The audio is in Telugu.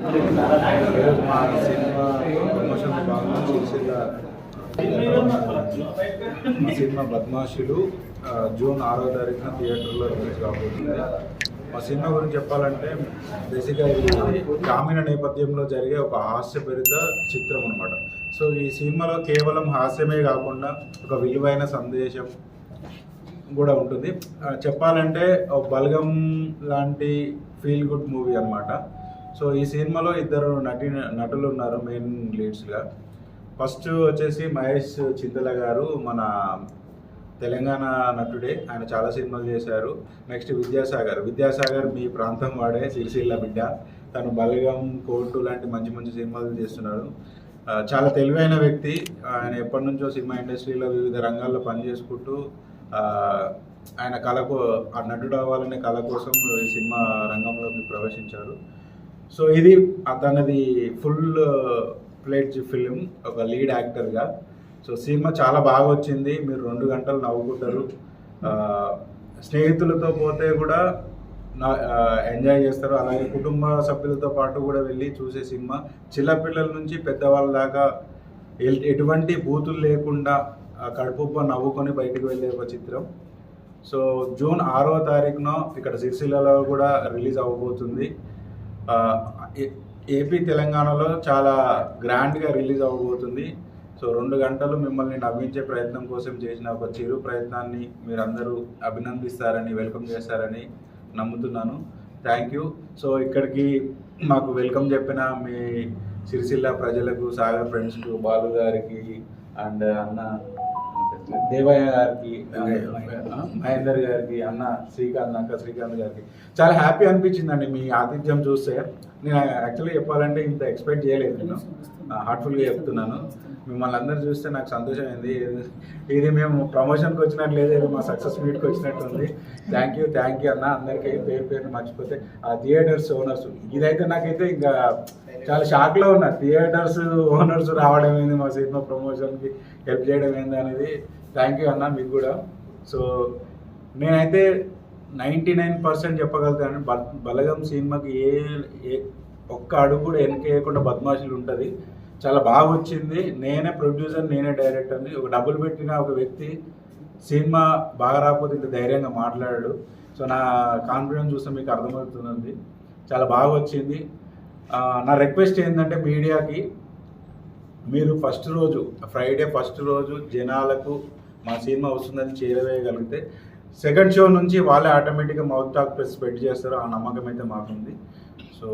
మా సినిమా ప్రమోషన్ భాగంగా సిరిసిల్ల సినిమా బద్మాషులు జూన్ 6వ తారీఖున థియేటర్లో రిలీజ్ కాబోతుంది. మా సినిమా గురించి చెప్పాలంటే బేసిక్గా ఇది గ్రామీణ నేపథ్యంలో జరిగే ఒక హాస్యభరిత చిత్రం అనమాట. సో ఈ సినిమాలో కేవలం హాస్యమే కాకుండా ఒక విలువైన సందేశం కూడా ఉంటుంది. చెప్పాలంటే బల్గం లాంటి ఫీల్ గుడ్ మూవీ అనమాట. సో ఈ సినిమాలో ఇద్దరు నటులు ఉన్నారు మెయిన్ లీడ్స్గా. ఫస్ట్ వచ్చేసి మహేష్ చింతల గారు, మన తెలంగాణ నటుడే, ఆయన చాలా సినిమాలు చేశారు. నెక్స్ట్ విద్యాసాగర్ మీ ప్రాంతం వాడే, సిరిసిల్ల బిడ్డ. తను బల్గం, కోర్టు లాంటి మంచి మంచి సినిమాలు చేస్తున్నాడు. చాలా తెలివైన వ్యక్తి. ఆయన ఎప్పటి నుంచో సినిమా ఇండస్ట్రీలో వివిధ రంగాల్లో పనిచేసుకుంటూ ఆయన కళకు ఆ నటుడు అవ్వాలనే కళ కోసం ఈ సినిమా రంగంలోకి ప్రవేశించారు. సో ఇది తనది ఫుల్ ప్లేజ్ ఫిలిం, ఒక లీడ్ యాక్టర్గా. సో సినిమా చాలా బాగా వచ్చింది. మీరు 2 గంటలు నవ్వుకుంటారు. స్నేహితులతో పోతే కూడా ఎంజాయ్ చేస్తారు. అలాగే కుటుంబ సభ్యులతో పాటు కూడా వెళ్ళి చూసే సినిమా. చిన్నపిల్లల నుంచి పెద్దవాళ్ళ దాకా ఎటువంటి బూతులు లేకుండా కడుపుబ్బ నవ్వుకొని బయటకు వెళ్ళే ఒక చిత్రం. సో జూన్ 6వ తారీఖున ఇక్కడ సిరిసిల్లలో కూడా రిలీజ్ అవ్వబోతుంది. ఏపీ తెలంగాణలో చాలా గ్రాండ్గా రిలీజ్ అవ్వబోతుంది. సో 2 గంటలు మిమ్మల్ని నవ్వించే ప్రయత్నం కోసం చేసిన ఒక చిరు ప్రయత్నాన్ని మీరందరూ అభినందిస్తారని, వెల్కమ్ చేస్తారని నమ్ముతున్నాను. Thank you. సో ఇక్కడికి మాకు వెల్కమ్ చెప్పిన మీ సిరిసిల్ల ప్రజలకు, సాగర్ ఫ్రెండ్స్కు, బాలు గారికి అండ్ అన్న దేవయ్య గారికి, మహేందర్ గారికి, అక్క శ్రీకాంత్ గారికి చాలా హ్యాపీ అనిపించిందండి మీ ఆతిథ్యం చూస్తే. నేను యాక్చువల్లీ చెప్పాలంటే ఇంత ఎక్స్పెక్ట్ చేయలేదు. నేను హార్ట్ఫుల్గా చెప్తున్నాను. మిమ్మల్ని అందరూ చూస్తే నాకు సంతోషం అయింది. ఇది మేము ప్రమోషన్కి వచ్చినట్టు లేదు, ఇది మా సక్సెస్ మీట్కి వచ్చినట్టు ఉంది. థ్యాంక్ యూ అన్న. అందరికీ పేరు మర్చిపోతే ఆ థియేటర్స్ ఓనర్స్, ఇదైతే నాకైతే ఇంకా చాలా షాక్లో ఉన్నా. థియేటర్స్ ఓనర్స్ రావడం ఏంది, మా సినిమా ప్రమోషన్కి హెల్ప్ చేయడం ఏంది అనేది. థ్యాంక్ యూ అన్న మీకు కూడా. సో నేనైతే 99% చెప్పగలుగుతాను, బలగం సినిమాకి ఒక్క అడుగు కూడా వెనకేయకుండా బద్మాషులు ఉంటుంది. చాలా బాగా వచ్చింది. నేనే ప్రొడ్యూసర్, నేనే డైరెక్టర్ని. ఒక డబ్బులు పెట్టిన ఒక వ్యక్తి సినిమా బాగా రాకపోతే ఇంత ధైర్యంగా మాట్లాడాడు. సో నా కాన్ఫిడెన్స్ చూస్తే మీకు అర్థమవుతుంది. చాలా బాగా వచ్చింది. నా రిక్వెస్ట్ ఏంటంటే మీడియాకి, మీరు ఫ్రైడే ఫస్ట్ రోజు జనాలకు మా సినిమా వస్తుందని చేరవేయగలిగితే సెకండ్ షో నుంచి వాళ్ళే ఆటోమేటిక్గా మౌత్ టాక్ స్ప్రెడ్ చేస్తారు. ఆ నమ్మకం అయితే మాకుంది. సో